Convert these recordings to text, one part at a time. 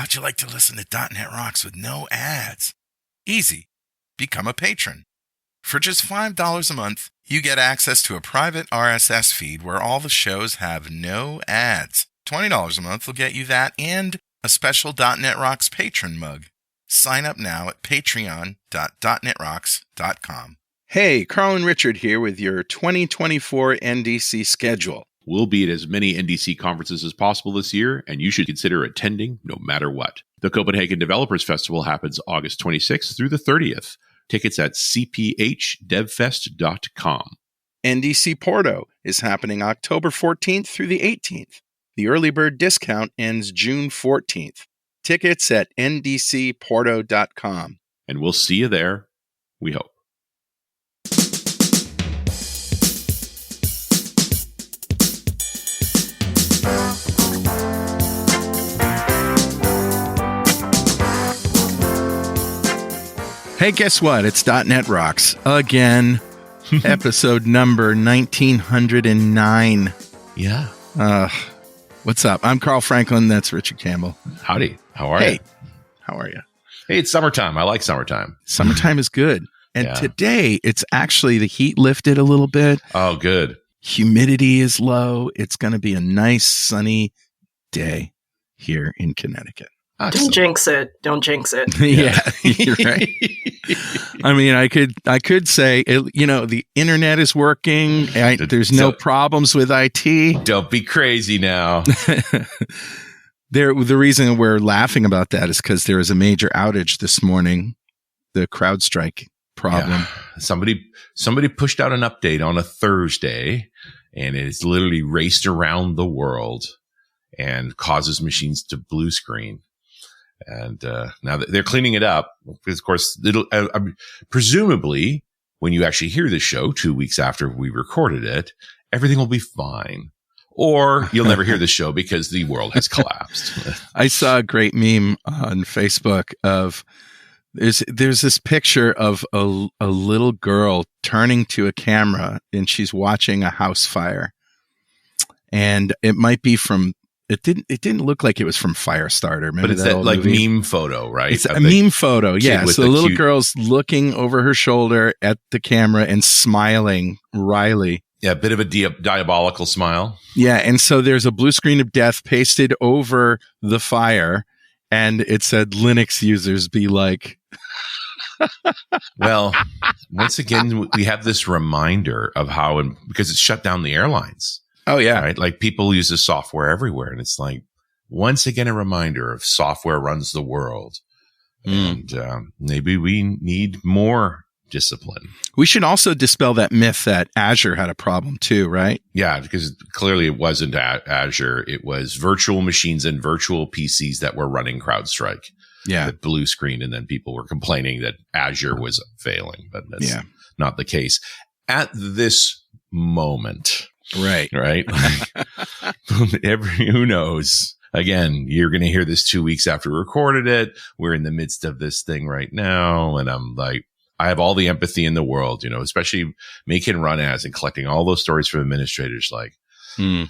How'd you like to listen to .NET Rocks with no ads? Easy. Become a patron. For just $5 a month, you get access to a private RSS feed where all the shows have no ads. $20 a month will get you that and a special .NET Rocks patron mug. Sign up now at patreon.netrocks.com. Hey, Carl and Richard here with your 2024 NDC schedule. We'll be at as many NDC conferences as possible this year, and you should consider attending no matter what. The Copenhagen Developers Festival happens August 26th through the 30th. Tickets at cphdevfest.com. NDC Porto is happening October 14th through the 18th. The early bird discount ends June 14th. Tickets at ndcporto.com. And we'll see you there, we hope. Hey, guess what? It's .NET Rocks again. Episode number 1909. Yeah. What's up? I'm Carl Franklin. That's Richard Campbell. Howdy. How are you? How are you? Hey, it's summertime. I like summertime. Summertime is good. And today, it's actually the heat lifted a little bit. Oh, good. Humidity is low. It's going to be a nice sunny day here in Connecticut. Don't jinx it. Don't jinx it. Yeah, you're right. I mean, I could say, the internet is working. There's no problems with IT. Don't be crazy now. The reason we're laughing about that is because there was a major outage this morning, the CrowdStrike problem. Yeah. Somebody pushed out an update on a Thursday, and it's literally raced around the world and causes machines to blue screen. And now that they're cleaning it up, because of course, presumably, when you actually hear this show 2 weeks after we recorded it, everything will be fine. Or you'll never hear the show because the world has collapsed. I saw a great meme on Facebook of there's this picture of a little girl turning to a camera and she's watching a house fire, and it might be from. It didn't look like it was from Firestarter. Remember, but it's that like movie? Meme photo, right? It's a meme photo, yeah. So the little girl's looking over her shoulder at the camera and smiling wryly. Yeah, a bit of a diabolical smile. Yeah, and so there's a blue screen of death pasted over the fire, and it said, "Linux users be like." Well, once again, we have this reminder of how, because it's shut down the airlines. Oh, yeah. Right? Like people use this software everywhere. And it's like, once again, a reminder of software runs the world. And maybe we need more discipline. We should also dispel that myth that Azure had a problem too, right? Yeah, because clearly it wasn't Azure. It was virtual machines and virtual PCs that were running CrowdStrike. Yeah. The blue screen. And then people were complaining that Azure was failing. But that's not the case. At this moment... Right. Who knows? Again, you're going to hear this 2 weeks after we recorded it. We're in the midst of this thing right now. And I'm like, I have all the empathy in the world, especially making run ads and collecting all those stories from administrators. Like, do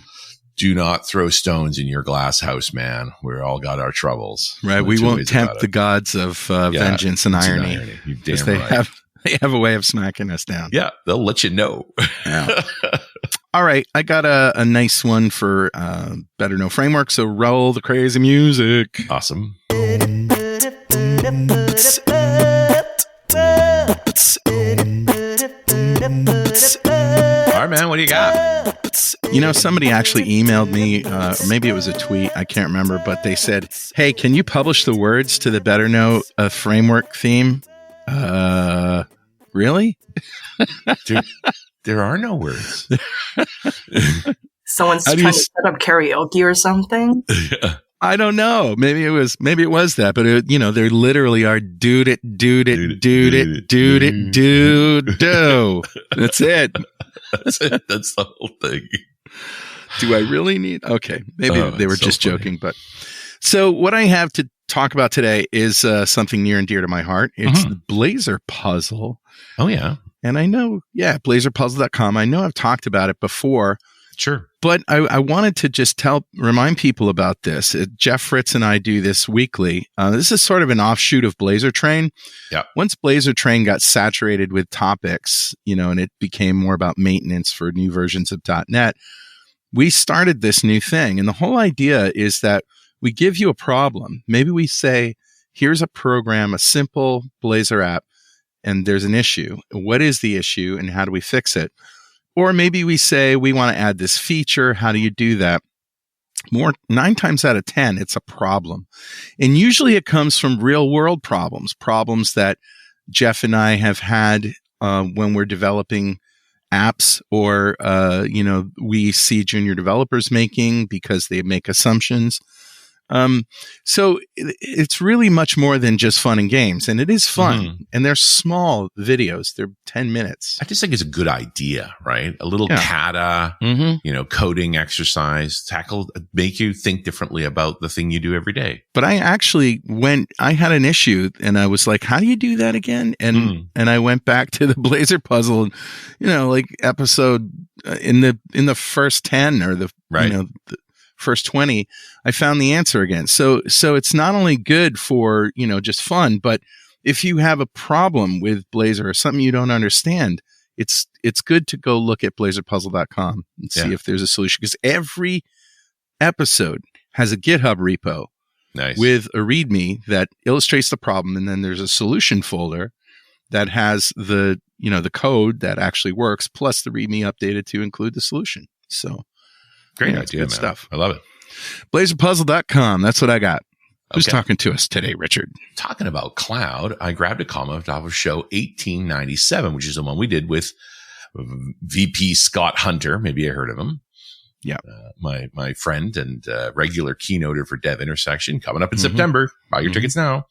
not throw stones in your glass house, man. We're all got our troubles. Right. We won't tempt the gods of vengeance and irony. You damn right. They have a way of smacking us down. Yeah, they'll let you know. Yeah. All right, I got a nice one for Better Know Framework, so roll the crazy music. Awesome. All right, man, what do you got? Somebody actually emailed me, or maybe it was a tweet, I can't remember, but they said, hey, can you publish the words to the Better Know Framework theme? Really? Dude, there are no words. Someone's trying to set up karaoke or something. Yeah. I don't know. Maybe it was that, but they literally are do. That's it. That's the whole thing. Do I really need? Okay, maybe they were just funny. joking, but so what I have to talk about today is something near and dear to my heart. It's the Blazor puzzle. Oh yeah. And I know, blazorpuzzle.com. I know I've talked about it before. Sure. But I wanted to just remind people about this. Jeff Fritz and I do this weekly. This is sort of an offshoot of Blazer Train. Yeah. Once Blazer Train got saturated with topics, and it became more about maintenance for new versions of .NET, we started this new thing. And the whole idea is that we give you a problem. Maybe we say, here's a program, a simple Blazor app, and there's an issue. What is the issue and how do we fix it? Or maybe we say, we want to add this feature. How do you do that? 9 times out of 10, it's a problem. And usually it comes from real world problems that Jeff and I have had when we're developing apps or, we see junior developers making because they make assumptions. So it's really much more than just fun and games, and it is fun. And they're small videos. They're 10 minutes. I just think it's a good idea, right? A little kata, coding exercise, make you think differently about the thing you do every day. But I actually I had an issue and I was like, how do you do that again? And I went back to the Blazor puzzle and, like episode in the first 10 or the first 20, I found the answer again. So it's not only good for, just fun, but if you have a problem with Blazor or something you don't understand, it's good to go look at blazorpuzzle.com and see if there's a solution, because every episode has a GitHub repo with a README that illustrates the problem. And then there's a solution folder that has the code that actually works, plus the README updated to include the solution. So great idea, man. Stuff. I love it. BlazorPuzzle.com. That's what I got. Who's talking to us today, Richard? Talking about cloud, I grabbed a comment off of show 1897, which is the one we did with VP Scott Hunter. Maybe you heard of him. Yeah. My friend and regular keynoter for Dev Intersection, coming up in September. Buy your tickets now.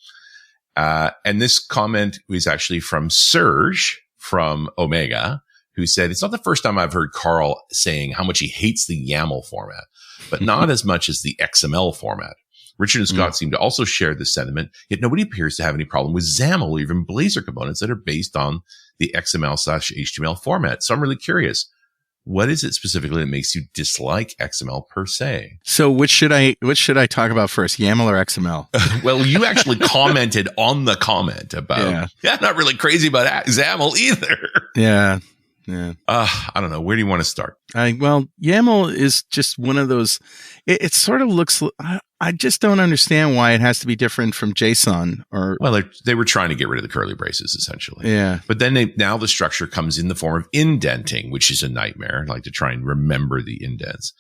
And this comment was actually from Serge from Omega, who said, it's not the first time I've heard Carl saying how much he hates the YAML format, but not as much as the XML format. Richard and Scott seem to also share this sentiment, yet nobody appears to have any problem with XAML or even Blazor components that are based on the XML/HTML format. So I'm really curious, what is it specifically that makes you dislike XML per se? So which should I talk about first, YAML or XML? Well, you actually commented on the comment about, not really crazy about XAML either. Yeah. I don't know. Where do you want to start? YAML is just one of those. It sort of looks. I just don't understand why it has to be different from JSON. They were trying to get rid of the curly braces essentially. Yeah. But then now the structure comes in the form of indenting, which is a nightmare. I like to try and remember the indents.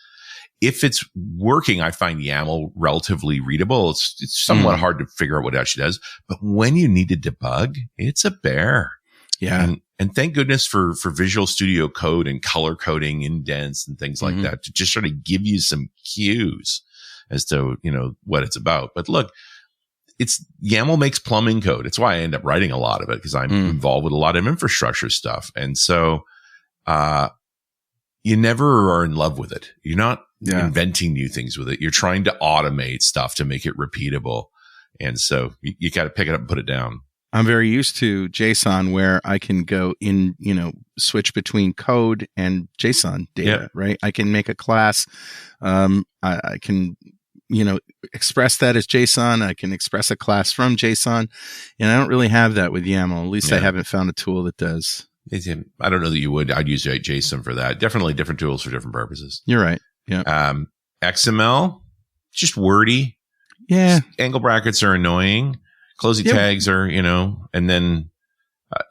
If it's working, I find YAML relatively readable. It's somewhat hard to figure out what it actually does. But when you need to debug, it's a bear. Yeah. And thank goodness for Visual Studio Code and color coding indents and things like that to just sort of give you some cues as to, what it's about. But look, YAML makes plumbing code. It's why I end up writing a lot of it, because I'm involved with a lot of infrastructure stuff. And so, you never are in love with it. You're not inventing new things with it. You're trying to automate stuff to make it repeatable. And so you got to pick it up and put it down. I'm very used to JSON, where I can go in, switch between code and JSON data, right? I can make a class. I can, express that as JSON. I can express a class from JSON. And I don't really have that with YAML. At least I haven't found a tool that does. I don't know that you would. I'd use JSON for that. Definitely different tools for different purposes. You're right. Yeah. XML, just wordy. Yeah. Angle brackets are annoying. Closing tags are, and then,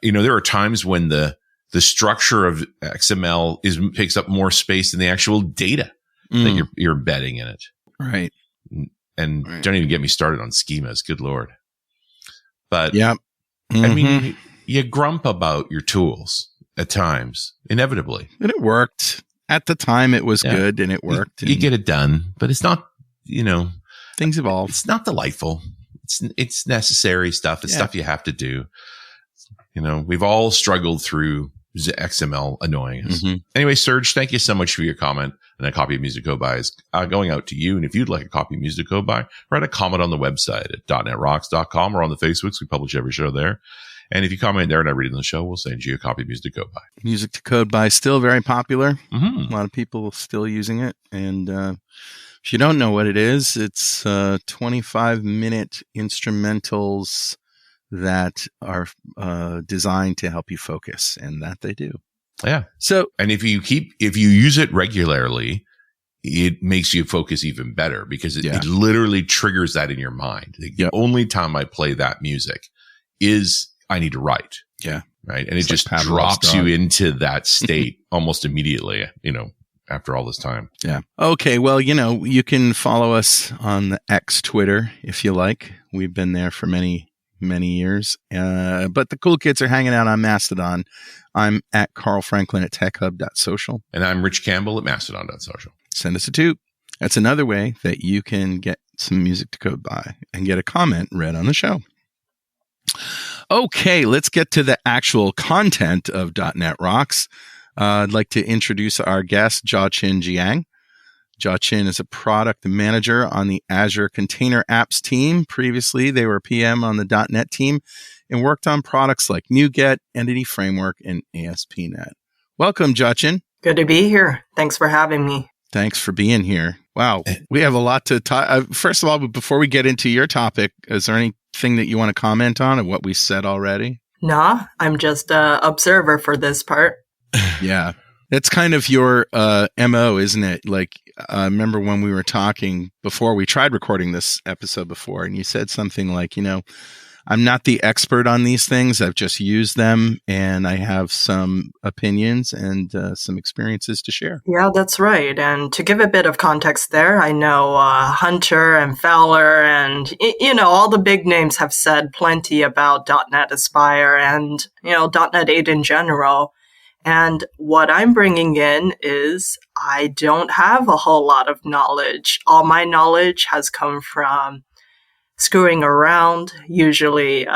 there are times when the structure of XML takes up more space than the actual data that you're embedding in it. Right. And don't even get me started on schemas. Good Lord. But I mean, you grump about your tools at times, inevitably. And it worked. At the time, it was good and it worked. You get it done, but it's not, things evolve. It's not delightful. It's necessary stuff. It's stuff you have to do. We've all struggled through XML annoying us. Anyway, Serge, thank you so much for your comment. And a copy of Music Go By is going out to you. And if you'd like a copy of Music Go By, write a comment on the website at .netrocks.com or on the Facebooks. We publish every show there. And if you comment there and I read it in the show, we'll send you a copy of Music to Code By. Music to Code By, still very popular. Mm-hmm. A lot of people still using it. And if you don't know what it is, it's 25-minute instrumentals that are designed to help you focus, and that they do. Yeah. So, and if you use it regularly, it makes you focus even better because it literally triggers that in your mind. The only time I play that music is I need to write. Yeah. Right. And it just drops you into that state almost immediately, after all this time. Yeah. Okay. Well, you can follow us on the X Twitter if you like. We've been there for many years. But the cool kids are hanging out on Mastodon. I'm at Carl Franklin at techhub.social. And I'm Rich Campbell at mastodon.social. Send us a toot. That's another way that you can get some music to code by and get a comment read on the show. Okay, let's get to the actual content of .NET Rocks. I'd like to introduce our guest, Jiachen Jiang. Jiachen is a product manager on the Azure Container Apps team. Previously, they were PM on the .NET team and worked on products like NuGet, Entity Framework, and ASP.NET. Welcome, Jiachen. Good to be here. Thanks for having me. Thanks for being here. Wow, we have a lot to talk. First of all, before we get into your topic, is there anything that you want to comment on of what we said already? Nah, I'm just an observer for this part. Yeah. That's kind of your MO, isn't it? Like, I remember when we were talking before, we tried recording this episode before, and you said something like, I'm not the expert on these things. I've just used them, and I have some opinions and some experiences to share. Yeah, that's right. And to give a bit of context there, I know Hunter and Fowler and, all the big names have said plenty about .NET Aspire and, .NET 8 in general. And what I'm bringing in is I don't have a whole lot of knowledge. All my knowledge has come from screwing around, usually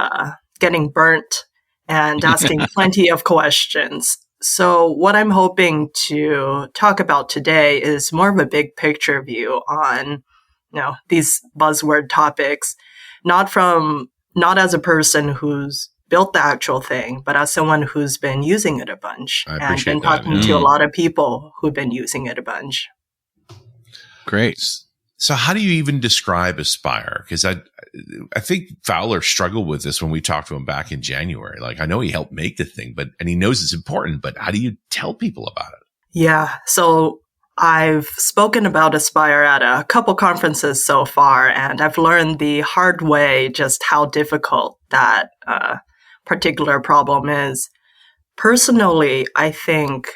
getting burnt, and asking plenty of questions. So what I'm hoping to talk about today is more of a big picture view on, these buzzword topics, not as a person who's built the actual thing, but as someone who's been using it a bunch and been talking to a lot of people who've been using it a bunch. Great. So how do you even describe Aspire? Because I think Fowler struggled with this when we talked to him back in January. Like, I know he helped make the thing, and he knows it's important, but how do you tell people about it? Yeah. So I've spoken about Aspire at a couple conferences so far, and I've learned the hard way just how difficult that particular problem is. Personally, I think,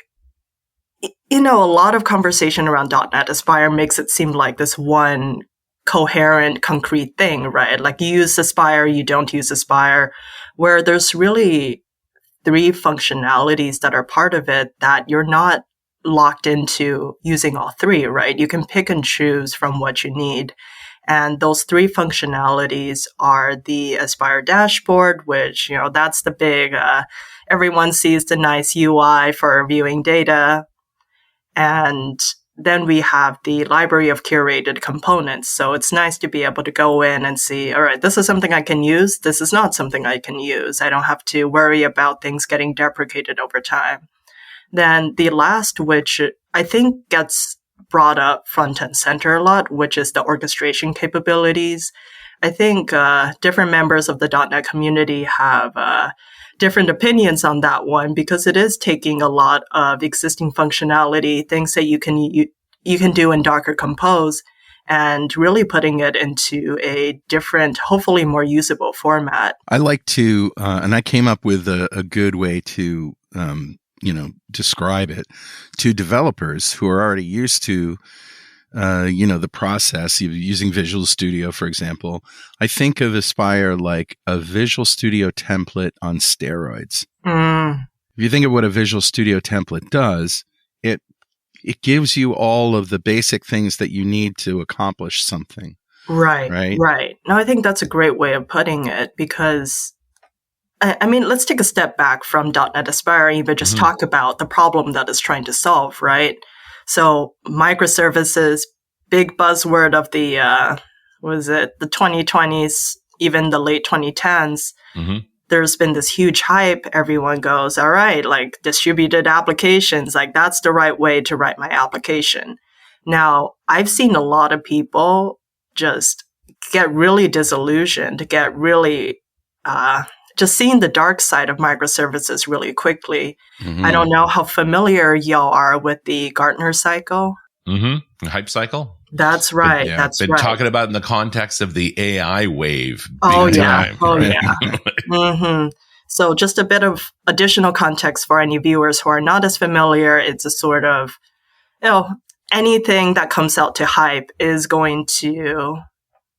a lot of conversation around .NET Aspire makes it seem like this one coherent, concrete thing, right? Like, you use Aspire, you don't use Aspire, where there's really 3 functionalities that are part of it that you're not locked into using all 3, right? You can pick and choose from what you need. And those 3 functionalities are the Aspire dashboard, which, that's the big, everyone sees the nice UI for viewing data. And then we have the library of curated components. So it's nice to be able to go in and see, all right, this is something I can use. This is not something I can use. I don't have to worry about things getting deprecated over time. Then the last, which I think gets brought up front and center a lot, which is the orchestration capabilities. I think different members of the .NET community have different opinions on that one because it is taking a lot of existing functionality, things that you can do in Docker Compose, and really putting it into a different, hopefully more usable format. I like to, and I came up with a good way to describe it to developers who are already used to, the process using Visual Studio, for example. I think of Aspire like a Visual Studio template on steroids. If you think of what a Visual Studio template does, it gives you all of the basic things that you need to accomplish something. Right. No, I think that's a great way of putting it because let's take a step back from .NET Aspire and even just talk about the problem that it's trying to solve, right? So microservices, big buzzword of the 2020s, even the late 2010s. there's been this huge hype. Everyone goes, all right, like distributed applications, like that's the right way to write my application. Now, I've seen a lot of people just get really disillusioned, get really just seeing the dark side of microservices really quickly. Mhm. I don't know how familiar y'all are with the Gartner cycle. Mm-hmm. Hype cycle. That's right. yeah, That's Been right. talking about in the context of the AI wave. Oh, big yeah. time, Oh, right? yeah. hmm So just a bit of additional context for any viewers who are not as familiar. It's a sort of, anything that comes out to hype is going to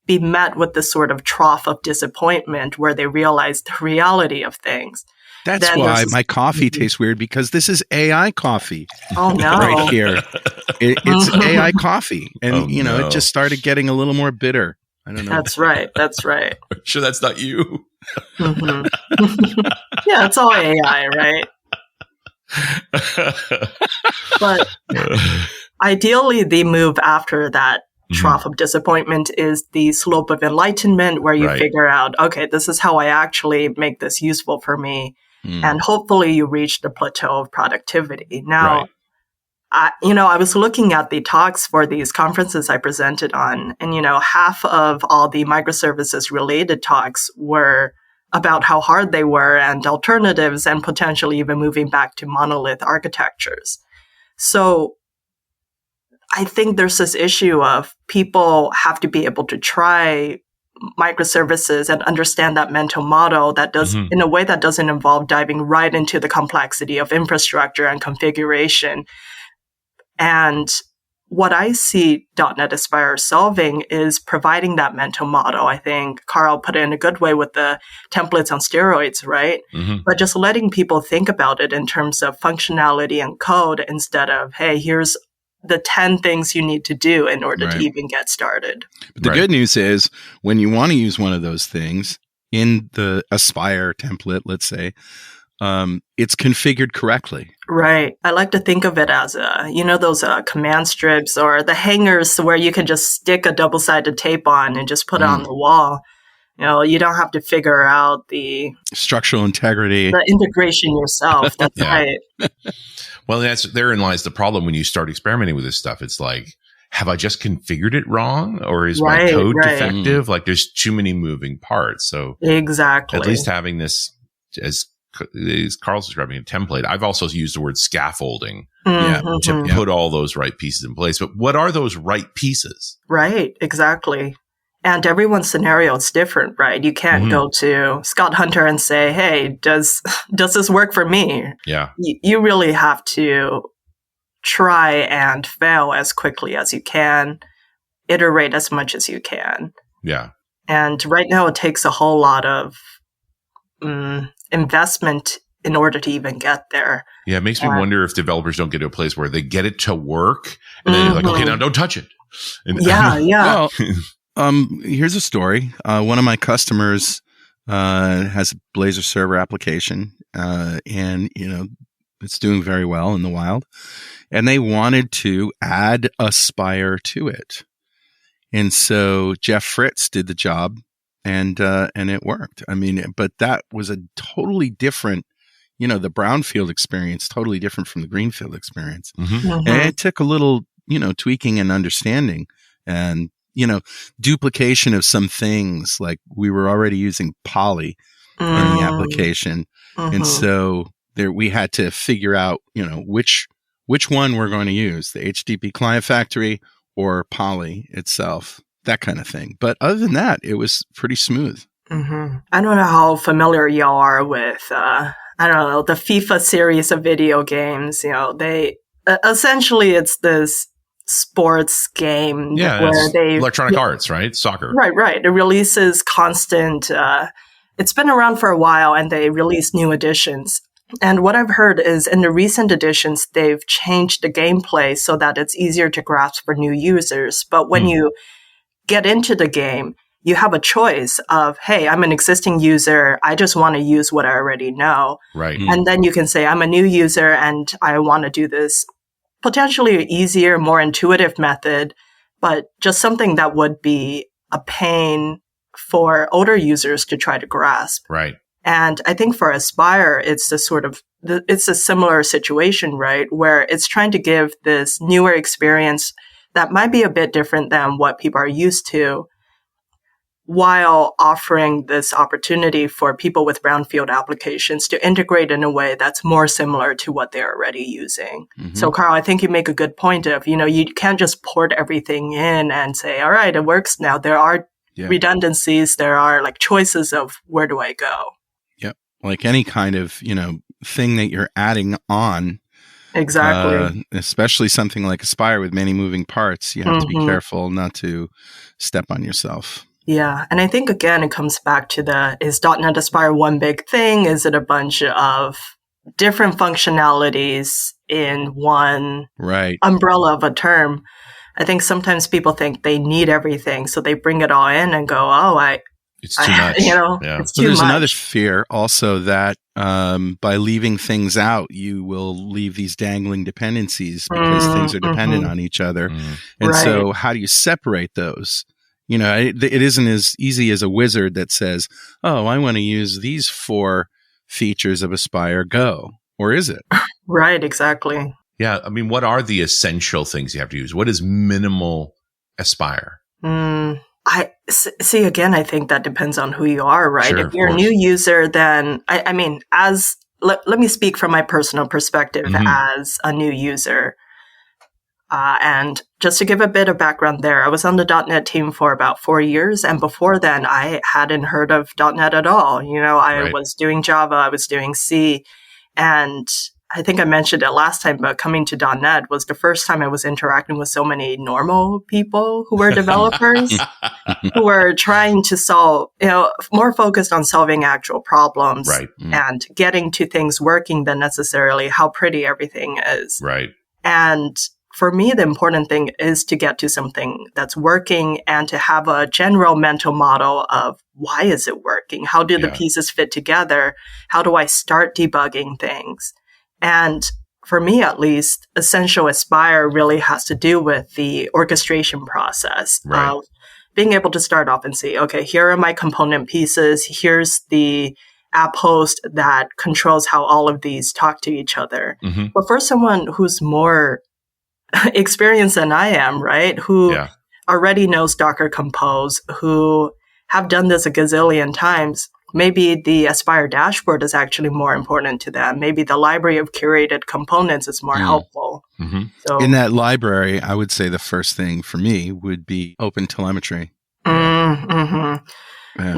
be met with this sort of trough of disappointment where they realize the reality of things. That's Then why there's- my coffee tastes weird, because this is AI coffee Oh, no. right here. It's AI coffee. And, Oh, no. it just started getting a little more bitter. I don't know. That's right. That's right. Sure, that's not you. hmm Yeah, it's all AI, right? But ideally, the move after that trough of disappointment is the slope of enlightenment, where you Right. figure out, okay, this is how I actually make this useful for me. Mm. And hopefully you reach the plateau of productivity. Now, Right. I was looking at the talks for these conferences I presented on, and, half of all the microservices related talks were about how hard they were and alternatives and potentially even moving back to monolith architectures. So I think there's this issue of people have to be able to try microservices and understand that mental model that does Mhm. in a way that doesn't involve diving right into the complexity of infrastructure and configuration. And what I see .NET Aspire solving is providing that mental model. I think Carl put it in a good way with the templates on steroids, right? Mhm. But just letting people think about it in terms of functionality and code instead of, hey, here's the 10 things you need to do in order to Right. even get started. But the Right. good news is, when you want to use one of those things in the Aspire template, let's say, it's configured correctly. Right. I like to think of it as, those command strips or the hangers where you can just stick a double-sided tape on and just put it on the wall. You don't have to figure out the Structural integrity. integration yourself. That's Yeah. right. Well, therein lies the problem when you start experimenting with this stuff. It's like, have I just configured it wrong, or is my Right, code right. defective? Like, there's too many moving parts. So Exactly. at least having this, as Carl's describing, a template. I've also used the word scaffolding Yeah. to Mhm. put all those right pieces in place. But what are those right pieces? Right, exactly. And everyone's scenario is different, right? You can't Mhm. go to Scott Hunter and say, hey, does this work for me? Yeah. You really have to try and fail as quickly as you can, iterate as much as you can. Yeah. And right now it takes a whole lot of investment in order to even get there. Yeah. It makes me Yeah. wonder if developers don't get to a place where they get it to work and then they're like, okay, now don't touch it. And Yeah, yeah. Well, here's a story. One of my customers has a Blazor server application, and it's doing very well in the wild. And they wanted to add Aspire to it, and so Jeff Fritz did the job, and it worked. I mean, but that was a totally different, the brownfield experience, totally different from the greenfield experience. Mhm. Mhm. And it took a little, tweaking and understanding, and duplication of some things. Like, we were already using Poly in the application, and Mhm. so there we had to figure out, which one we're going to use, the HTTP client factory or Poly itself, that kind of thing. But other than that, it was pretty smooth. Mhm. I don't know how familiar y'all are with, the FIFA series of video games. They essentially it's this sports game Yeah. where It's they Electronic Arts, right? Soccer. Right. It releases constant. It's been around for a while, and they release new editions. And what I've heard is in the recent editions, they've changed the gameplay so that it's easier to grasp for new users. But when you get into the game, you have a choice of, hey, I'm an existing user. I just want to use what I already know. Right. Mm. And then you can say, I'm a new user and I want to do this potentially easier, more intuitive method, but just something that would be a pain for older users to try to grasp. Right. And I think for Aspire, it's it's a similar situation, right? Where it's trying to give this newer experience that might be a bit different than what people are used to, while offering this opportunity for people with brownfield applications to integrate in a way that's more similar to what they're already using. Mm-hmm. So, Carl, I think you make a good point of, you can't just port everything in and say, all right, it works now. There are redundancies. There are like choices of where do I go? Yep. Like any kind of, thing that you're adding on. Exactly. Especially something like Aspire with many moving parts. You have to be careful not to step on yourself. Yeah. And I think, again, it comes back to is .NET Aspire one big thing? Is it a bunch of different functionalities in one umbrella of a term? I think sometimes people think they need everything, so they bring it all in and go, it's too much. It's too much. There's another fear also that by leaving things out, you will leave these dangling dependencies because things are dependent on each other. And so how do you separate those? It isn't as easy as a wizard that says, oh, I want to use these 4 features of Aspire, go. Or is it? Right, exactly. Yeah. I mean, what are the essential things you have to use? What is minimal Aspire? I see, again, I think that depends on who you are, right? Sure, if you're a new user, then, I mean, let me speak from my personal perspective as a new user. And just to give a bit of background there, I was on the .NET team for about 4 years. And before then, I hadn't heard of .NET at all. I was doing Java, I was doing C. And I think I mentioned it last time, but coming to .NET was the first time I was interacting with so many normal people who were developers, who were trying to solve, more focused on solving actual problems and getting to things working than necessarily how pretty everything is. Right. And for me, the important thing is to get to something that's working and to have a general mental model of why is it working? How do the pieces fit together? How do I start debugging things? And for me, at least, Essential Aspire really has to do with the orchestration process of being able to start off and see, okay, here are my component pieces. Here's the app host that controls how all of these talk to each other. But for someone who's more experienced than I am, right, who already knows Docker Compose, who have done this a gazillion times, maybe the Aspire dashboard is actually more important to them. Maybe the library of curated components is more helpful. So, in that library, I would say the first thing for me would be open telemetry. The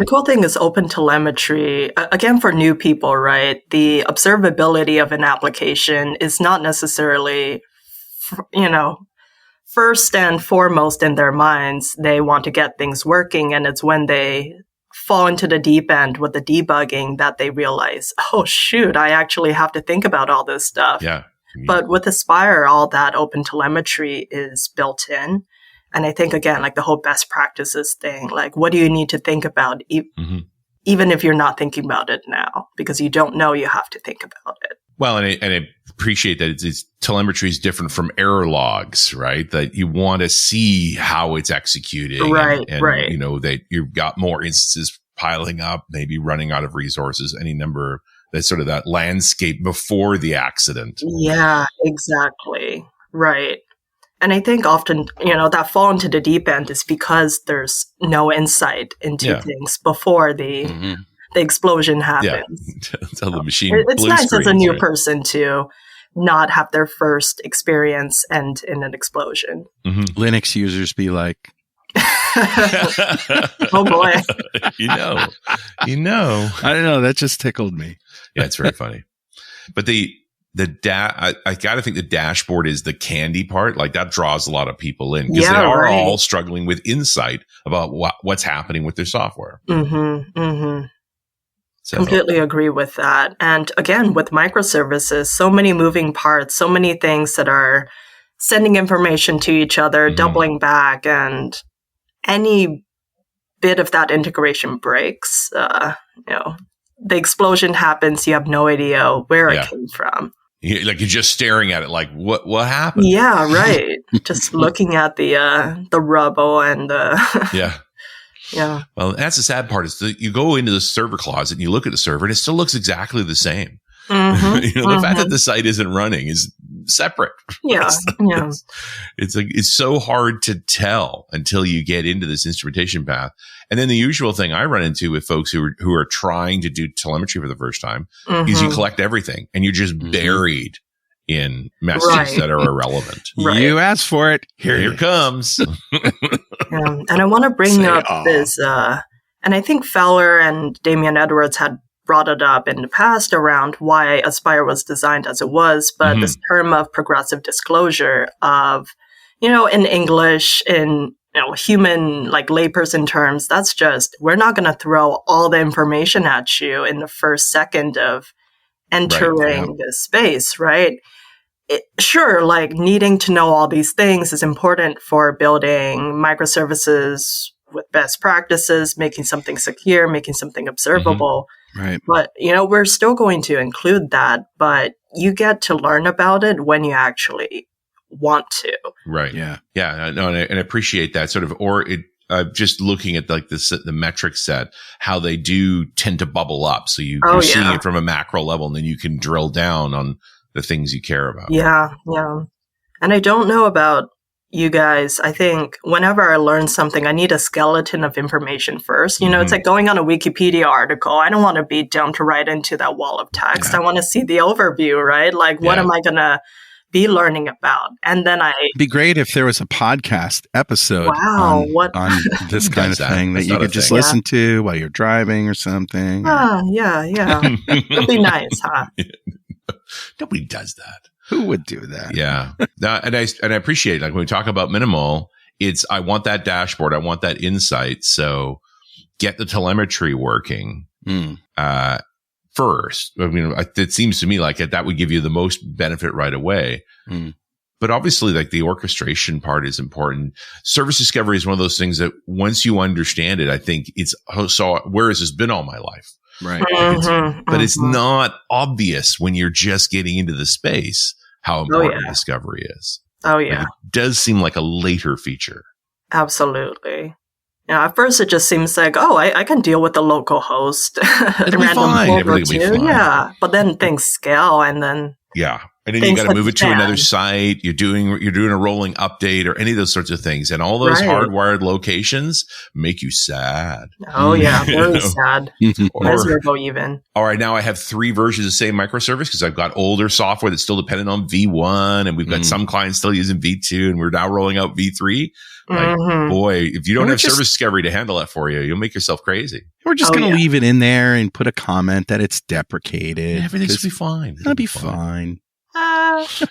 cool thing is open telemetry, again, for new people, right? The observability of an application is not necessarily, first and foremost in their minds. They want to get things working, and it's when they fall into the deep end with the debugging that they realize, oh, shoot, I actually have to think about all this stuff. Yeah. But with Aspire, all that open telemetry is built in. And I think, again, like the whole best practices thing, like what do you need to think about, even if you're not thinking about it now, because you don't know you have to think about it. Well, and I appreciate that it's telemetry is different from error logs, right? That you want to see how it's executing. Right. That you've got more instances piling up, maybe running out of resources, any number, that's sort of that landscape before the accident. Yeah, exactly. Right. And I think often, that fall into the deep end is because there's no insight into things before the explosion happens. Yeah, until the machine It's nice screens, as a new person to not have their first experience end in an explosion. Linux users be like, oh boy. you know. I don't know. That just tickled me. Yeah, it's very funny. But I got to think the dashboard is the candy part. Like that draws a lot of people in because they are all struggling with insight about what's happening with their software. So. Completely agree with that. And again, with microservices, so many moving parts, so many things that are sending information to each other, doubling back, and any bit of that integration breaks, the explosion happens, you have no idea where it came from. You're just staring at it like, what happened? Yeah, right. Just looking at the rubble and the... Yeah. Well, that's the sad part is that you go into the server closet and you look at the server and it still looks exactly the same. Mm-hmm. The fact that the site isn't running is separate. Yeah. Yeah. It's so hard to tell until you get into this instrumentation path. And then the usual thing I run into with folks who are trying to do telemetry for the first time is you collect everything and you're just buried in messages that are irrelevant. Right. You asked for it. Here it comes. And I want to bring up this, and I think Fowler and Damian Edwards had brought it up in the past around why Aspire was designed as it was, but this term of progressive disclosure of, in English, in human, like layperson terms, that's just, we're not going to throw all the information at you in the first second of entering this space, right? Sure, like needing to know all these things is important for building microservices with best practices, making something secure, making something observable. Right. But, we're still going to include that, but you get to learn about it when you actually want to. Right. Yeah. Yeah. No, and I appreciate that sort of, just looking at like the metric set, how they do tend to bubble up. So you're seeing it from a macro level and then you can drill down on the things you care about. Yeah. Yeah. And I don't know about you guys. I think whenever I learn something, I need a skeleton of information first. It's like going on a Wikipedia article. I don't want to be dumped right into that wall of text. I want to see the overview, right? Like, what am I going to be learning about? And then It'd be great if there was a podcast episode on this kind of thing that you could just listen to while you're driving or something. Yeah. It'd be nice, huh? Nobody does that. Who would do that? Yeah. And I appreciate, like, when we talk about minimal, I want that dashboard. I want that insight. So get the telemetry working first. I mean, it seems to me like that would give you the most benefit right away. But obviously, like, the orchestration part is important. Service discovery is one of those things that once you understand it, I think where has this been all my life? Right. But it's not obvious when you're just getting into the space how important discovery is. Oh, yeah. Like, it does seem like a later feature. Absolutely. At first it just seems like, I can deal with the local host. It'll be fine. Everything will be fine. Yeah. But then things scale and then... Yeah. And then you got to move it to another site. You're doing a rolling update or any of those sorts of things. And all those hardwired locations make you sad. Oh, yeah. Very sad. Miserable even. All right. Now I have 3 versions of the same microservice because I've got older software that's still dependent on V1. And we've got some clients still using V2. And we're now rolling out V3. Like, boy, if you don't have service discovery to handle that for you, you'll make yourself crazy. We're just going to leave it in there and put a comment that it's deprecated. Yeah, everything's going to be fine. It'll be fine. It's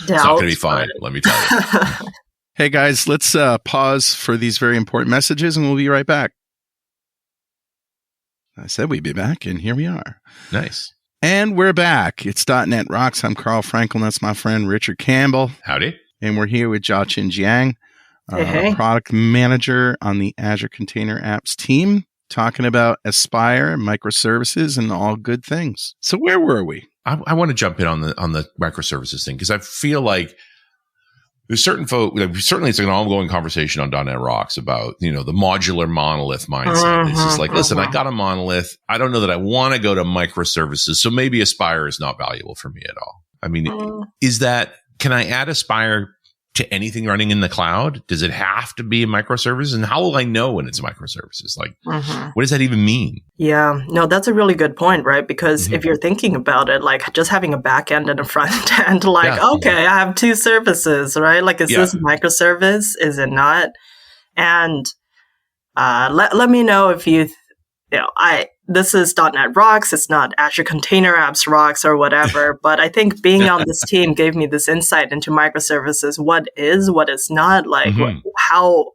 not going to be fine, let me tell you. Hey guys, let's pause for these very important messages and we'll be right back. I said we'd be back, and here we are. Nice. And we're back. It's .NET Rocks. I'm Carl Franklin. That's my friend Richard Campbell. Howdy. And we're here with Jiachen Jiang, product manager on the Azure Container Apps team, talking about Aspire, microservices, and all good things. So where were we? I want to jump in on the microservices thing because I feel like there's certain folk. Certainly, it's an ongoing conversation on .NET Rocks about the modular monolith mindset. It's just like, listen, I got a monolith. I don't know that I want to go to microservices, so maybe Aspire is not valuable for me at all. I mean, can I add Aspire to anything running in the cloud? Does it have to be a microservice? And how will I know when it's microservices? Like, what does that even mean? Yeah, no, that's a really good point, right? Because if you're thinking about it, like just having a back end and a front end, like, I have 2 services, right? Like, is this a microservice? Is it not? And let me know if this is .NET Rocks. It's not Azure Container Apps Rocks or whatever. But I think being on this team gave me this insight into microservices. What is not, like how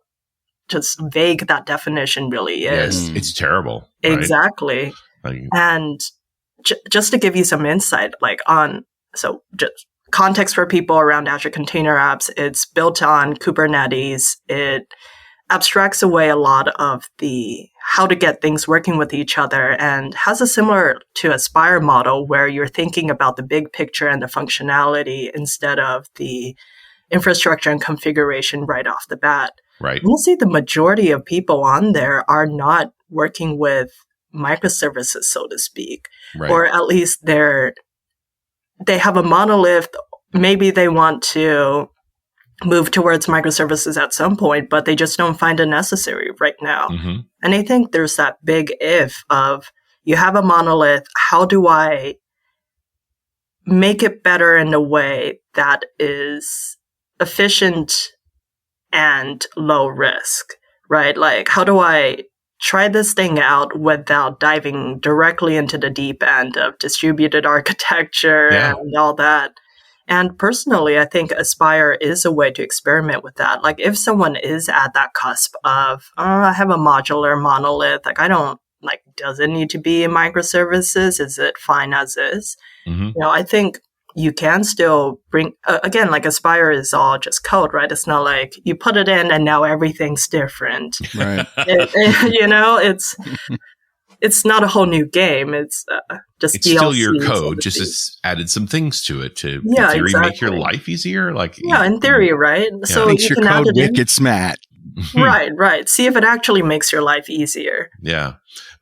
just vague that definition really is. Yes, it's terrible. Right? Exactly. And just to give you some insight, just context for people around Azure Container Apps, it's built on Kubernetes. It abstracts away a lot of the how to get things working with each other and has a similar to Aspire model where you're thinking about the big picture and the functionality instead of the infrastructure and configuration right off the bat. Right. Mostly the majority of people on there are not working with microservices, so to speak, Right. or at least they have a monolith. Maybe they want to move towards microservices at some point, but they just don't find it necessary right now. Mm-hmm. And I think there's that big if of, you have a monolith, how do I make it better in a way that is efficient and low risk, right? Like, how do I try this thing out without diving directly into the deep end of distributed architecture and all that? And personally, I think Aspire is a way to experiment with that. Like, if someone is at that cusp of, I have a modular monolith, like, I don't, like, does it need to be in microservices? Is it fine as is? Mm-hmm. You know, I think you can still bring, again, like, Aspire is all just code, right? It's not like you put it in and now everything's different. Right. You know, it's not a whole new game. It's just it's DLC, still your so code, to just speak. it's added some things to it to, Yeah, in theory, make exactly. your life easier. Like, Yeah, in theory, right? So Makes you your can add code it in. wicked smat. Right. See if it actually makes your life easier. Yeah.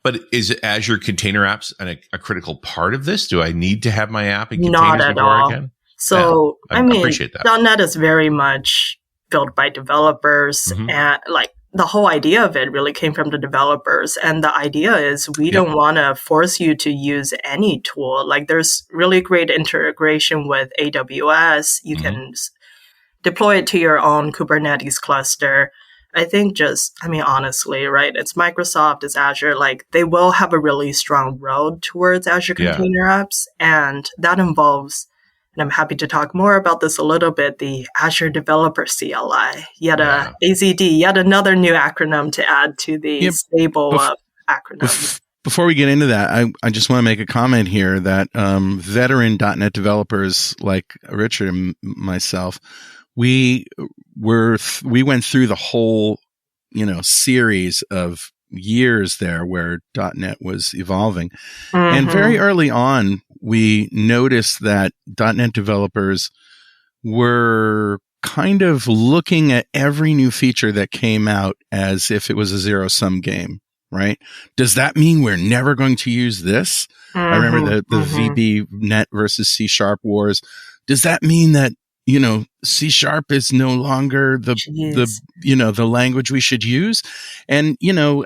But is Azure Container Apps a critical part of this? Do I need to have my app in containers Not at before all. I can? So, I I mean, appreciate that. .NET is very much built by developers, Mhm. and like the whole idea of it really came from the developers. And the idea is we don't want to force you to use any tool. Like, there's really great integration with AWS. You can deploy it to your own Kubernetes cluster. I think honestly, right? It's Microsoft, it's Azure. Like, they will have a really strong road towards Azure Container Apps. And that involves, and I'm happy to talk more about this a little bit, the Azure Developer CLI, AZD, yet another new acronym to add to the stable of acronyms. Before we get into that, I just want to make a comment here that veteran .NET developers like Richard and myself, we went through the whole, series of years there where .NET was evolving. And very early on, we noticed that .NET developers were kind of looking at every new feature that came out as if it was a zero-sum game, right? Does that mean we're never going to use this? I remember the VB.NET versus C# wars. Does that mean that, C# is no longer the language we should use? And,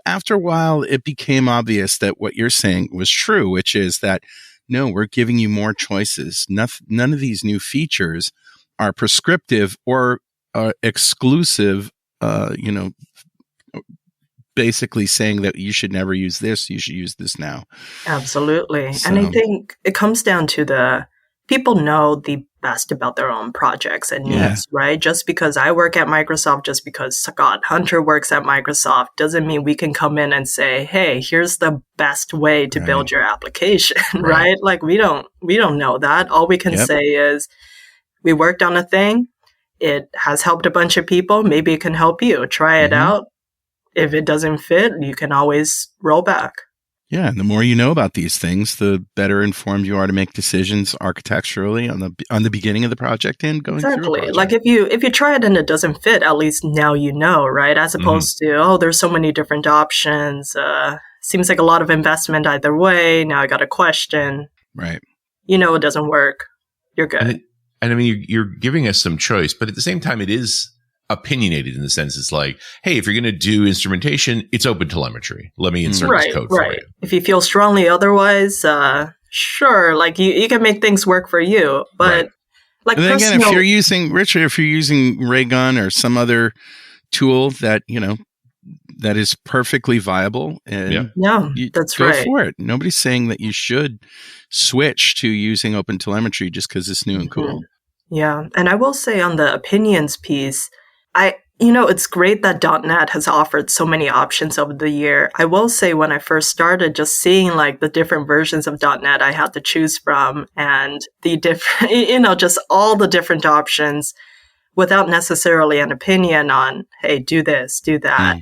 after a while, it became obvious that what you're saying was true, which is that, no, we're giving you more choices. None of these new features are prescriptive or exclusive, basically saying that you should never use this, you should use this now. Absolutely. And I think it comes down to people know the best about their own projects and needs, right? Just because I work at Microsoft, just because Scott Hunter works at Microsoft, doesn't mean we can come in and say, hey, here's the best way to build your application, right? Like, we don't know that. All we can say is, we worked on a thing. It has helped a bunch of people. Maybe it can help you. Try it out. If it doesn't fit, you can always roll back. Yeah, and the more you know about these things, the better informed you are to make decisions architecturally on the beginning of the project and going through a project. Like, if you try it and it doesn't fit, at least now you know, right? As opposed to, there's so many different options. Seems like a lot of investment either way. Now I got a question. Right. It doesn't work. You're good. And I mean, you're giving us some choice, but at the same time, it is opinionated in the sense it's like, hey, if you're going to do instrumentation, it's open telemetry. Let me insert this code for you. If you feel strongly otherwise, sure, like you can make things work for you. But like, and then again, if you're using Raygun or some other tool that that is perfectly viable, and that's go right. for it. Nobody's saying that you should switch to using open telemetry just because it's new and cool. Yeah, and I will say on the opinions piece, it's great that .NET has offered so many options over the year. I will say when I first started, just seeing like the different versions of .NET I had to choose from and the different, just all the different options without necessarily an opinion on, hey, do this, do that.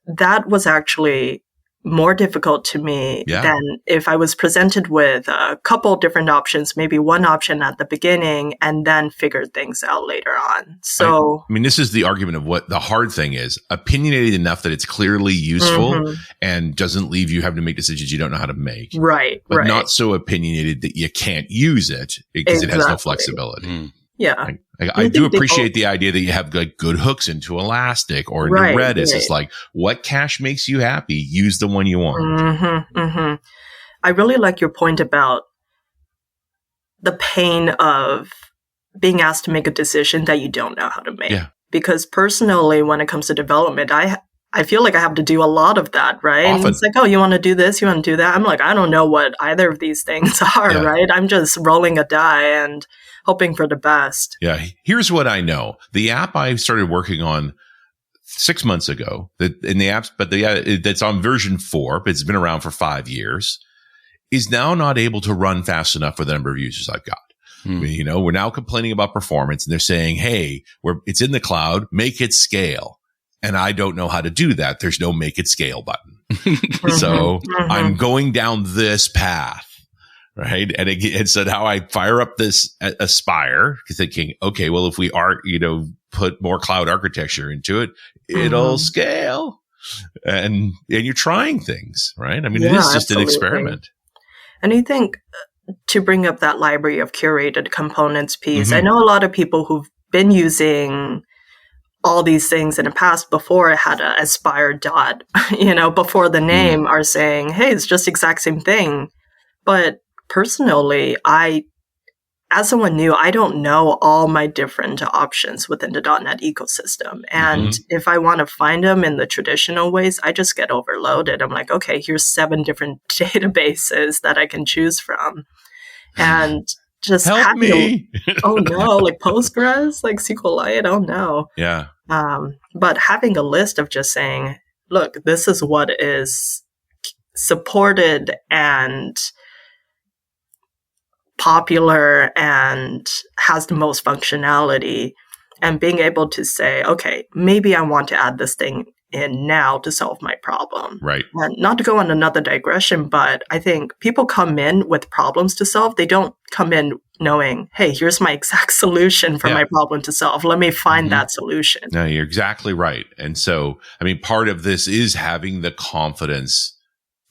That was actually more difficult to me Yeah. than if I was presented with a couple different options, maybe one option at the beginning and then figure things out later on. So, I mean, this is the argument of what the hard thing is: opinionated enough that it's clearly useful and doesn't leave you having to make decisions you don't know how to make. right, But right. not so opinionated that you can't use it because it has no flexibility. Yeah. I do appreciate the idea that you have like good hooks into Elastic or into Right, Redis. right. It's like, what cache makes you happy? Use the one you want. I really like your point about the pain of being asked to make a decision that you don't know how to make. Yeah. Because personally, when it comes to development, I feel like I have to do a lot of that, right? Often. And it's like, oh, you want to do this? You want to do that? I'm like, I don't know what either of these things are, Yeah. right? I'm just rolling a die and hoping for the best. Yeah. Here's what I know. The app I started working on 6 months ago, that's on version 4, but it's been around for 5 years, is now not able to run fast enough for the number of users I've got. You know, we're now complaining about performance and they're saying, hey, it's in the cloud, make it scale. And I don't know how to do that. There's no make it scale button. So I'm going down this path. Right. And so now I fire up this Aspire thinking, okay, well, if we put more cloud architecture into it, it'll scale. And you're trying things, right? I mean, it is just an experiment. And I think to bring up that library of curated components piece, I know a lot of people who've been using all these things in the past before it had a Aspire dot, before the name are saying, hey, it's just the exact same thing. But personally, as someone new, I don't know all my different options within the .NET ecosystem. And if I want to find them in the traditional ways, I just get overloaded. I'm like, okay, here's 7 different databases that I can choose from. And just help me. Oh no, like Postgres, like SQLite, oh no. Yeah. But having a list of just saying, look, this is what is supported and popular and has the most functionality, and being able to say, okay, maybe I want to add this thing in now to solve my problem. Right. And not to go on another digression, but I think people come in with problems to solve. They don't come in knowing, hey, here's my exact solution for my problem to solve. Let me find that solution. No, you're exactly right. And so, I mean, part of this is having the confidence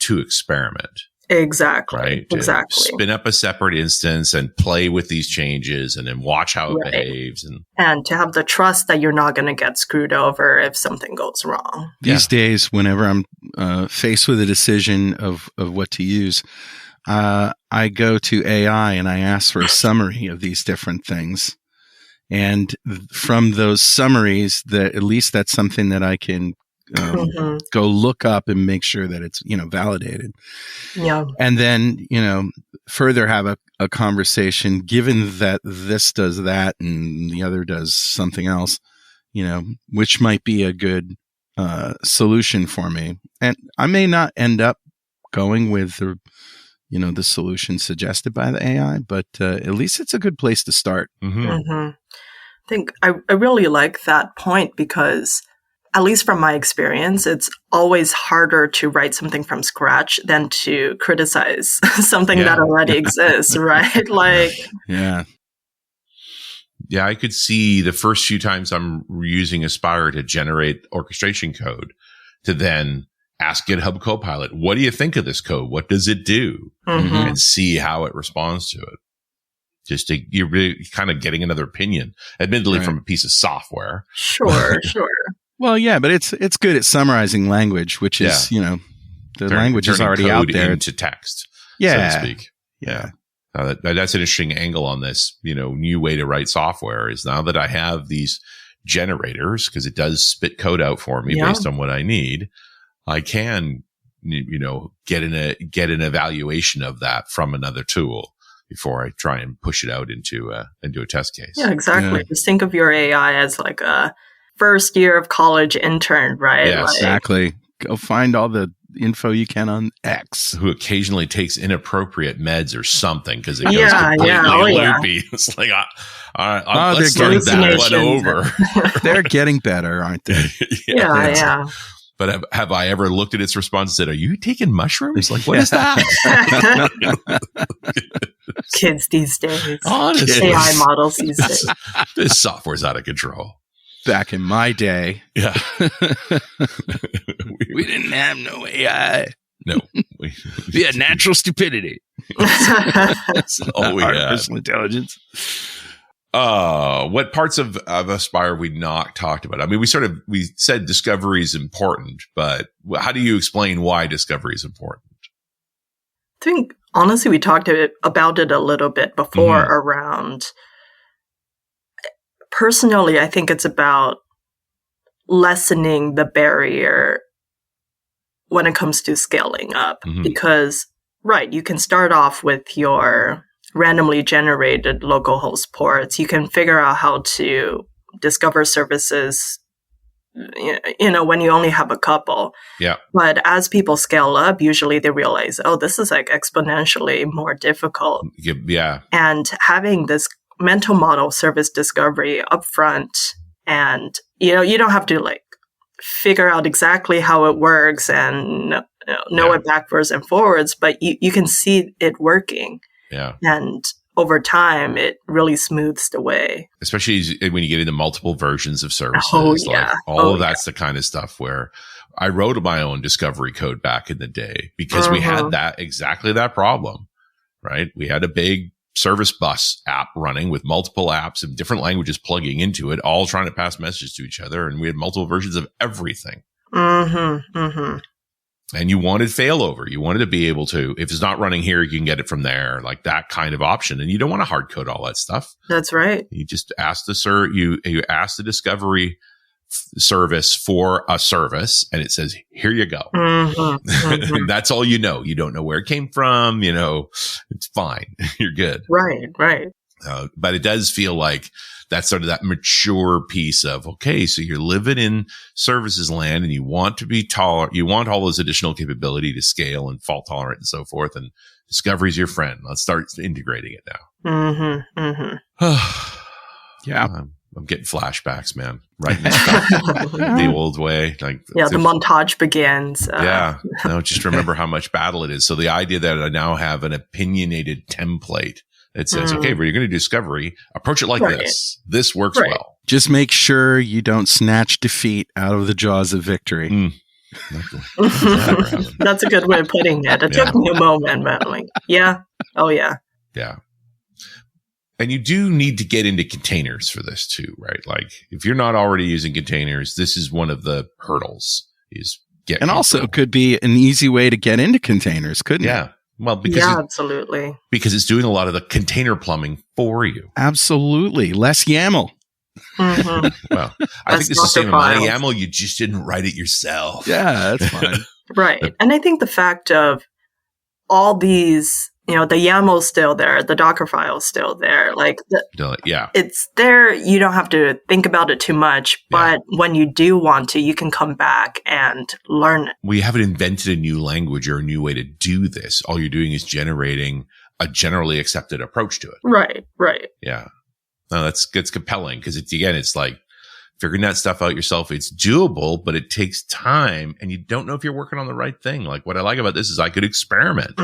to experiment. Exactly. Right. Exactly. Spin up a separate instance and play with these changes and then watch how it behaves. And to have the trust that you're not going to get screwed over if something goes wrong. These days, whenever I'm faced with a decision of what to use, I go to AI and I ask for a summary of these different things. And from those summaries, at least that's something that I can go look up and make sure that it's, validated. Yeah. And then, further have a conversation, given that this does that and the other does something else, which might be a good solution for me. And I may not end up going with the solution suggested by the AI, but at least it's a good place to start. I think I really like that point because, at least from my experience, it's always harder to write something from scratch than to criticize something that already exists, right? Like, yeah, I could see the first few times I'm using Aspire to generate orchestration code to then ask GitHub Copilot, what do you think of this code? What does it do? And see how it responds to it. You're really kind of getting another opinion, admittedly from a piece of software. Sure. Well, yeah, but it's good at summarizing language, which is, the language is already out there. Into text, so to speak. Yeah. That's an interesting angle on this, new way to write software is now that I have these generators, because it does spit code out for me based on what I need, I can, get an evaluation of that from another tool before I try and push it out into a test case. Yeah, exactly. Just think of your AI as like a first year of college intern, right? Yes, exactly. Go find all the info you can on X. Who occasionally takes inappropriate meds or something because it goes completely loopy. It's like, let's start that one over. They're getting better, aren't they? Yeah. But have I ever looked at its response and said, "Are you taking mushrooms? Like, what is that?" Kids these days. Honestly. AI models these days. This software's out of control. Back in my day, Yeah. we didn't have no AI. No. We had natural stupidity. That's all we had. Artificial intelligence. What parts of Aspire we not talked about? I mean, we said discovery is important, but how do you explain why discovery is important? I think, honestly, we talked about it a little bit before around, personally, I think it's about lessening the barrier when it comes to scaling up. Because, right, you can start off with your randomly generated localhost ports. You can figure out how to discover services, when you only have a couple. Yeah. But as people scale up, usually they realize, oh, this is like exponentially more difficult. Yeah. And having this mental model service discovery upfront, and, you don't have to like figure out exactly how it works and know it backwards and forwards, but you can see it working. Yeah. And over time, it really smooths the way. Especially when you get into multiple versions of services. That's the kind of stuff where I wrote my own discovery code back in the day because we had exactly that problem, right? We had a big service bus app running with multiple apps and different languages plugging into it, all trying to pass messages to each other. And we had multiple versions of everything. And you wanted failover. You wanted to be able to, if it's not running here, you can get it from there, like that kind of option. And you don't want to hard code all that stuff. That's right. You just ask you ask the discovery service for a service, and it says, "Here you go." And that's all you know. You don't know where it came from. It's fine. You're good. Right. But it does feel like that's sort of that mature piece of, okay, so you're living in services land and you want to be taller. You want all those additional capability to scale and fault tolerant and so forth. And discovery's your friend. Let's start integrating it now. Yeah. I'm getting flashbacks, man. Right. The old way. The montage begins. Just remember how much battle it is. So the idea that I now have an opinionated template that says, okay, well, you're going to do discovery, approach it like this. This works well. Just make sure you don't snatch defeat out of the jaws of victory. That's a good way of putting it. It took me a moment, but oh yeah. Yeah. And you do need to get into containers for this too, right? Like if you're not already using containers, this is one of the hurdles also could be an easy way to get into containers, couldn't it? Yeah. Well, absolutely. Because it's doing a lot of the container plumbing for you. Absolutely. Less YAML. Well, I think it's the same amount of YAML. You just didn't write it yourself. Yeah, that's fine. Right. And I think the fact of all these, the YAML's still there, the Docker file's still there. It's there. You don't have to think about it too much. But when you do want to, you can come back and learn it. We haven't invented a new language or a new way to do this. All you're doing is generating a generally accepted approach to it. Right. Yeah. No, that's compelling because it's like figuring that stuff out yourself. It's doable, but it takes time and you don't know if you're working on the right thing. Like what I like about this is I could experiment.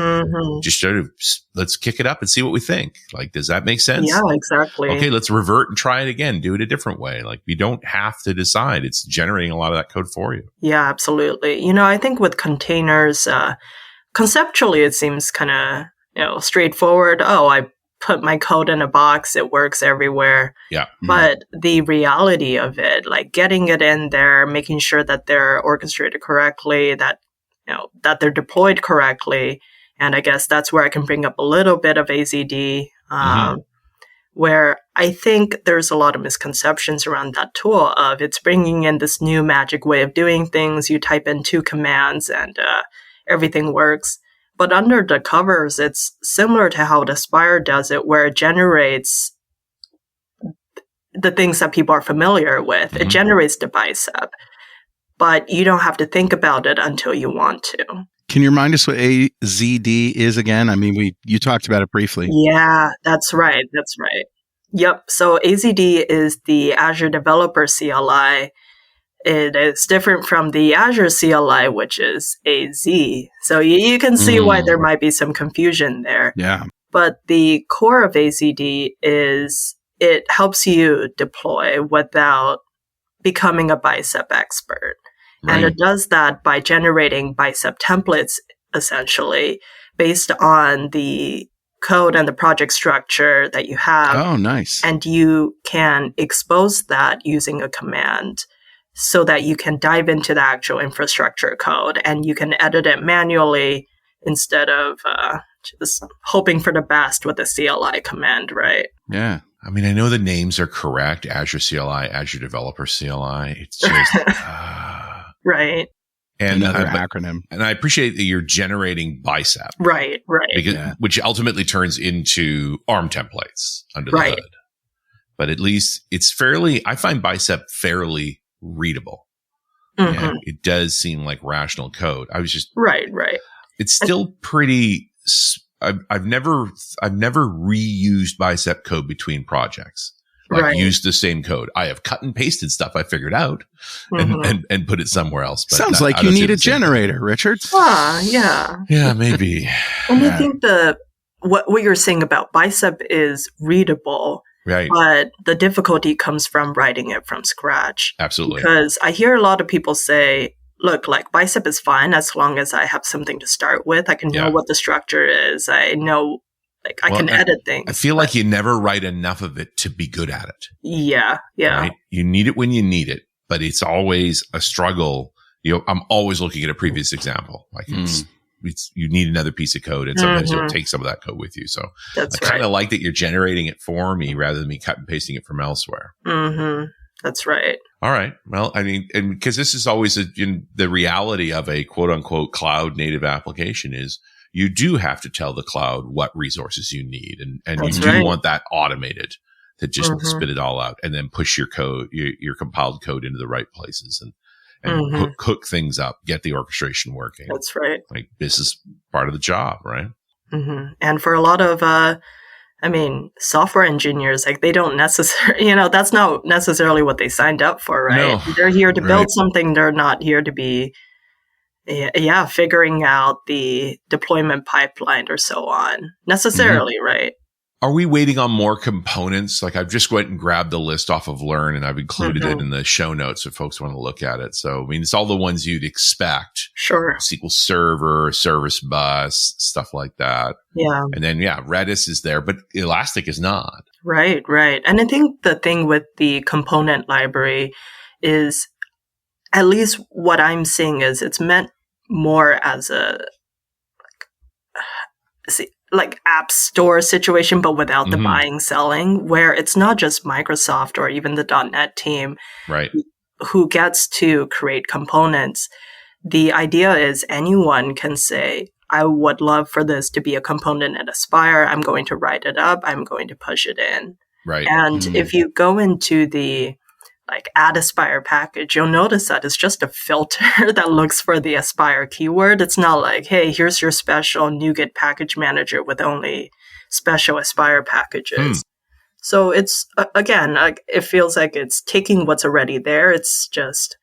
Just sort of let's kick it up and see what we think. Like, does that make sense? Yeah, exactly. Okay, let's revert and try it again. Do it a different way. Like we don't have to decide. It's generating a lot of that code for you. Yeah, absolutely. I think with containers, conceptually, it seems kind of, straightforward. Oh, I put my code in a box, it works everywhere. Yeah. But the reality of it, like getting it in there, making sure that they're orchestrated correctly, that that they're deployed correctly. And I guess that's where I can bring up a little bit of AZD, where I think there's a lot of misconceptions around that tool of it's bringing in this new magic way of doing things. You type in 2 commands and everything works. But under the covers, it's similar to how Aspire does it, where it generates the things that people are familiar with. It generates the bicep, but you don't have to think about it until you want to. Can you remind us what AZD is again? I mean, you talked about it briefly. Yeah, that's right. Yep. So AZD is the Azure Developer CLI. it is different from the Azure CLI, which is AZ. So you can see why there might be some confusion there. Yeah. But the core of AZD is it helps you deploy without becoming a bicep expert. Right. And it does that by generating bicep templates, essentially, based on the code and the project structure that you have. Oh, nice. And you can expose that using a command so that you can dive into the actual infrastructure code and you can edit it manually instead of just hoping for the best with the CLI command, right? Yeah. I mean, I know the names are correct. Azure CLI, Azure Developer CLI. It's just... right. And another acronym. And I appreciate that you're generating bicep. Right. Because, which ultimately turns into ARM templates under the hood. But at least it's I find bicep fairly readable. Mm-hmm. Yeah, it does seem like rational code. I was just... Right. It's still pretty... I've never reused bicep code between projects. Used the same code. I have cut and pasted stuff I figured out and put it somewhere else. But sounds like you need a generator, Richard. Yeah. Yeah, maybe. And I think what you're saying about bicep is readable, right? But the difficulty comes from writing it from scratch. Absolutely. Because I hear a lot of people say, look, like bicep is fine as long as I have something to start with. I can know what the structure is. I know I can edit things. I feel like you never write enough of it to be good at it. Yeah. Right? You need it when you need it, but it's always a struggle. I'm always looking at a previous example. Like you need another piece of code, and sometimes you'll take some of that code with you. So I kind of like that you're generating it for me rather than me cut and pasting it from elsewhere. Mm-hmm. That's right. All right. Well, I mean, and because this is always the reality of a quote unquote cloud native application is you do have to tell the cloud what resources you need. And you do want that automated to just spit it all out and then push your code, your compiled code into the right places and hook things up, get the orchestration working. That's right. Like this is part of the job, right? Mm-hmm. And for a lot of, software engineers, like they don't necessarily, that's not necessarily what they signed up for, right? No. They're here to build something. They're not here to be figuring out the deployment pipeline or so on necessarily, right? Are we waiting on more components? Like I've just went and grabbed the list off of Learn and I've included it in the show notes if folks want to look at it. So, I mean, it's all the ones you'd expect. Sure. SQL Server, Service Bus, stuff like that. Yeah. And then, Redis is there, but Elastic is not. Right. And I think the thing with the component library is, at least what I'm seeing is it's meant more as a like app store situation, but without the buying, selling, where it's not just Microsoft or even the .NET team who gets to create components. The idea is anyone can say, I would love for this to be a component at Aspire. I'm going to write it up. I'm going to push it in. Right. And if you go into the add Aspire package, you'll notice that it's just a filter that looks for the Aspire keyword. It's not like, hey, here's your special NuGet package manager with only special Aspire packages. So it's, again, it feels like it's taking what's already there. It's just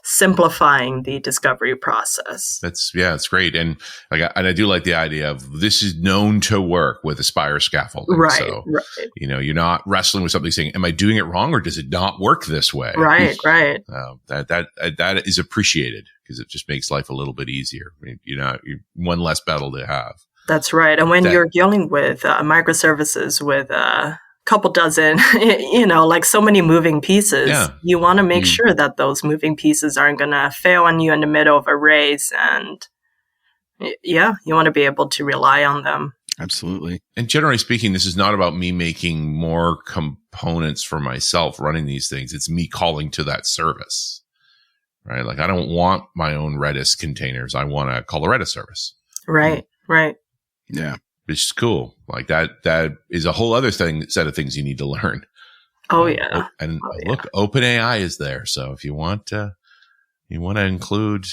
simplifying the discovery process. It's great. And I do like the idea of this is known to work with Aspire scaffolding. Right. So, you're not wrestling with something saying, am I doing it wrong or does it not work this way? Right. That is appreciated because it just makes life a little bit easier. I mean, you're one less battle to have. That's right. And when you're dealing with microservices with couple dozen, like so many moving pieces, you want to make sure that those moving pieces aren't going to fail on you in the middle of a race. And you want to be able to rely on them. Absolutely. And generally speaking, this is not about me making more components for myself running these things. It's me calling to that service, right? Like I don't want my own Redis containers. I want to call a Redis service. Right. Yeah. It's cool. Like that is a whole other set of things you need to learn. Oh yeah. And look, OpenAI is there. So if you want to include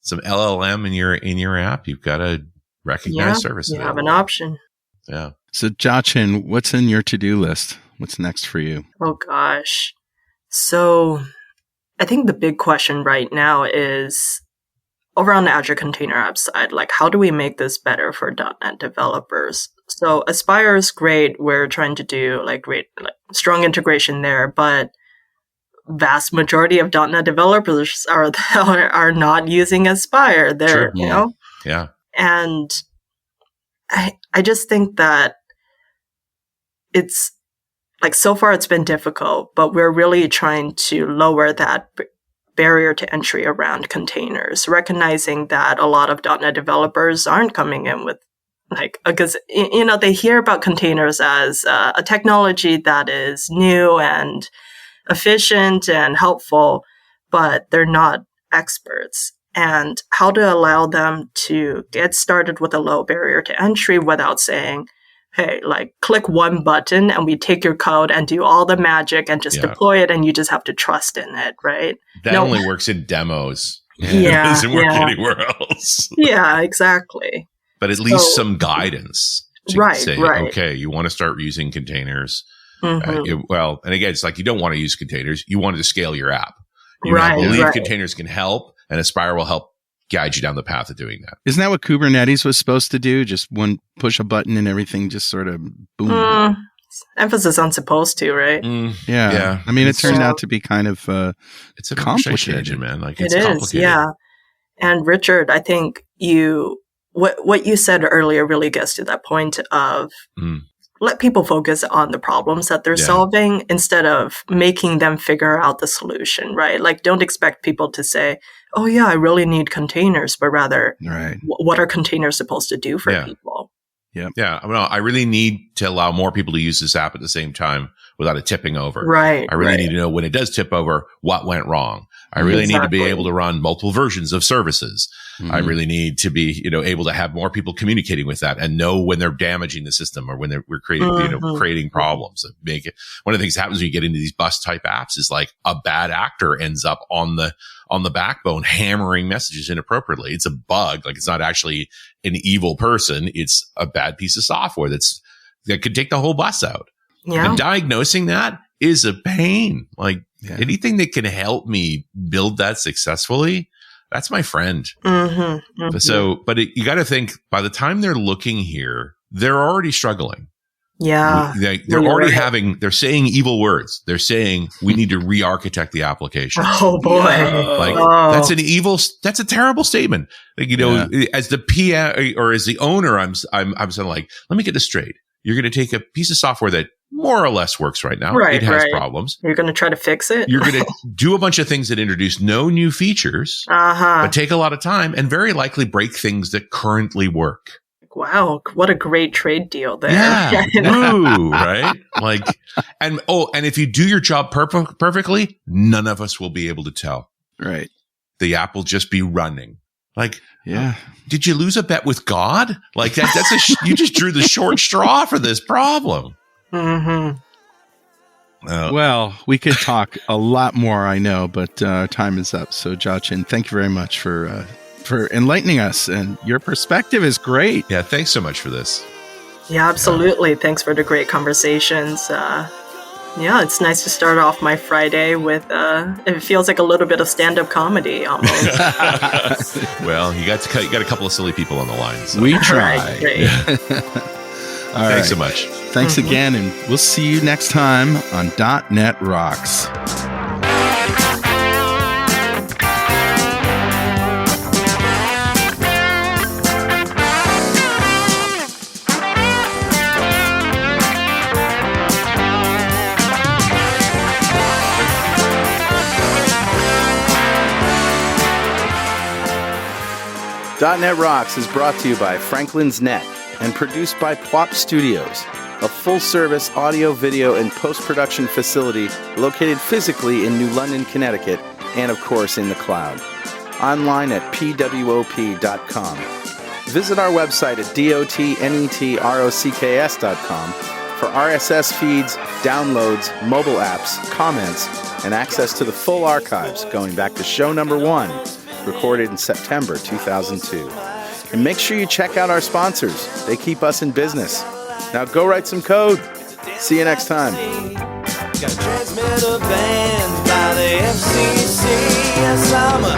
some LLM in your app, you've got to recognize service. You have an option. Yeah. So Jiachen, what's in your to-do list? What's next for you? Oh gosh. So I think the big question right now is over on the Azure Container App side, like how do we make this better for .NET developers? So Aspire is great. We're trying to do great, strong integration there, but vast majority of .NET developers are not using Aspire. They're, Sure. Yeah. And I just think that it's so far it's been difficult, but we're really trying to lower that barrier to entry around containers, recognizing that a lot of .NET developers aren't coming in with because, they hear about containers as a technology that is new and efficient and helpful, but they're not experts. And how to allow them to get started with a low barrier to entry without saying, hey, click one button and we take your code and do all the magic and just deploy it and you just have to trust in it, right? That only works in demos. Yeah. It doesn't work anywhere else. Yeah, exactly. But at least some guidance to say, right. Okay, you want to start using containers. Mm-hmm. And again, it's you don't want to use containers. You want to scale your app. You believe containers can help, and Aspire will help guide you down the path of doing that. Isn't that what Kubernetes was supposed to do? Just push a button and everything just sort of boom. Emphasis on supposed to, right? Yeah. I mean, it turned out to be kind of it's a complicated engine, man. It's complicated. Yeah. And Richard, I think what you said earlier really gets to that point of let people focus on the problems that they're solving instead of making them figure out the solution, right? Don't expect people to say, oh yeah, I really need containers, but rather, what are containers supposed to do for people? Yeah. I really need to allow more people to use this app at the same time without it tipping over. Right. I really need to know when it does tip over, what went wrong. I really need to be able to run multiple versions of services. I really need to be, able to have more people communicating with that and know when they're damaging the system or when we're creating, creating problems. One of the things that happens when you get into these bus type apps is a bad actor ends up on the backbone hammering messages inappropriately. It's a bug. It's not actually an evil person. It's a bad piece of software that could take the whole bus out. Yeah. And diagnosing that is a pain. Anything that can help me build that successfully, that's my friend. So, but you got to think by the time they're looking here, they're already struggling. Yeah. They're already they're saying evil words. They're saying we need to re-architect the application. Oh boy. That's a terrible statement. As the PM or as the owner, I'm saying let me get this straight. You're going to take a piece of software that more or less works right now. It has problems. You're going to try to fix it. You're going to do a bunch of things that introduce no new features, but take a lot of time and very likely break things that currently work. Wow, what a great trade deal there. Yeah. Ooh, right? And if you do your job perfectly, none of us will be able to tell. Right. The app will just be running. Did you lose a bet with God? You just drew the short straw for this problem. Well, we could talk a lot more, I know, but our time is up. So, Jiachen, thank you very much for enlightening us, and your perspective is great. Yeah, thanks so much for this. Yeah, absolutely. Thanks for the great conversations. It's nice to start off my Friday with, it feels like a little bit of stand-up comedy almost. Well, you got a couple of silly people on the line. So. We try. Right, great. Thanks so much. Thanks again, and we'll see you next time on .NET Rocks. .NET Rocks is brought to you by Franklin's Net and produced by Pwop Studios, a full-service audio, video, and post-production facility located physically in New London, Connecticut, and of course in the cloud. Online at pwop.com. Visit our website at dotnetrocks.com for RSS feeds, downloads, mobile apps, comments, and access to the full archives going back to show number 1, recorded in September 2002. And make sure you check out our sponsors. They keep us in business. Now go write some code. See you next time. Got a transmitter banned by the FCC. Yes, I'm a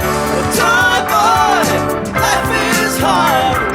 toy boy. Life is hard.